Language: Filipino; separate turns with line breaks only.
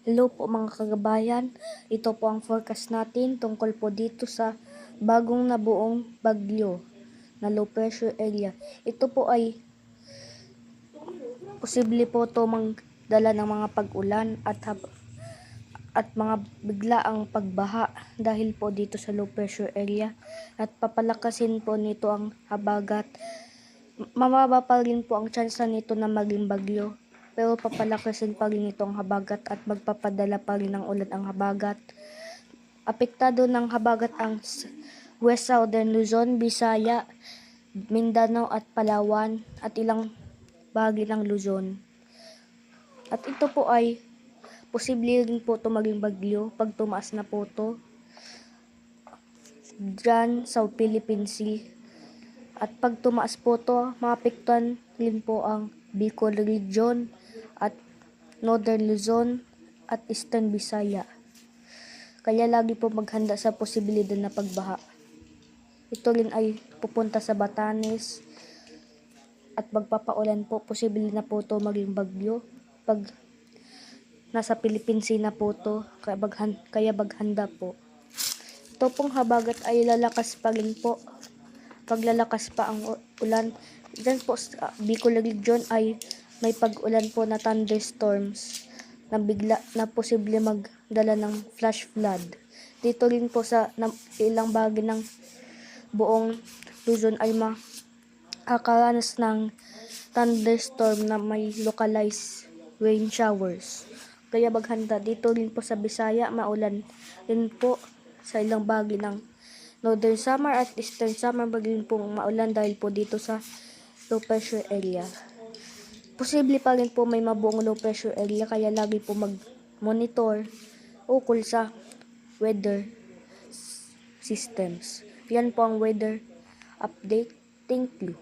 Hello po mga kagabayan, ito po ang forecast natin tungkol po dito sa bagong nabuong bagyo na low pressure area. Ito po ay posible po ito magdala ng mga pag-ulan at mga biglaang pagbaha dahil po dito sa low pressure area at papalakasin po nito ang habagat. Mababa pa rin po ang tsansa nito na maging bagyo, pero papalakasin pa rin ito ang habagat at magpapadala pa rin ng ulan ang habagat. Apektado ng habagat ang West Southern Luzon, Visaya, Mindanao at Palawan at ilang bahagi ng Luzon. At ito po ay posible rin po ito maging bagyo pag tumaas na po ito dyan sa Philippine Sea. At pag tumaas po ito, maapektuhan rin po ang Bicol Region at Northern Luzon at Eastern Visaya. Kaya lagi po maghanda sa posibilidad na pagbaha. Ito rin ay pupunta sa Batanes at magpapaulan po. Posible na po ito maging bagyo pag nasa Philippine Sea na po ito. Kaya maghanda po. Ito pong habagat ay lalakas pa rin po. Paglalakas pa ang ulan. Diyan po sa Bicol Region ay may pag-ulan po na thunderstorms na bigla na posible magdala ng flash flood. Dito rin po sa ilang bahagi ng buong Luzon ay makakaranas ng thunderstorm na may localized rain showers. Kaya maghanda. Dito rin po sa Visaya, maulan rin po sa ilang bahagi ng Northern Samar at Eastern Samar, maging pong maulan dahil po dito sa low pressure area. Posible pa rin po may mabuong low pressure area, kaya lagi po mag-monitor ukol sa weather systems. Yan po ang weather update. Thank you.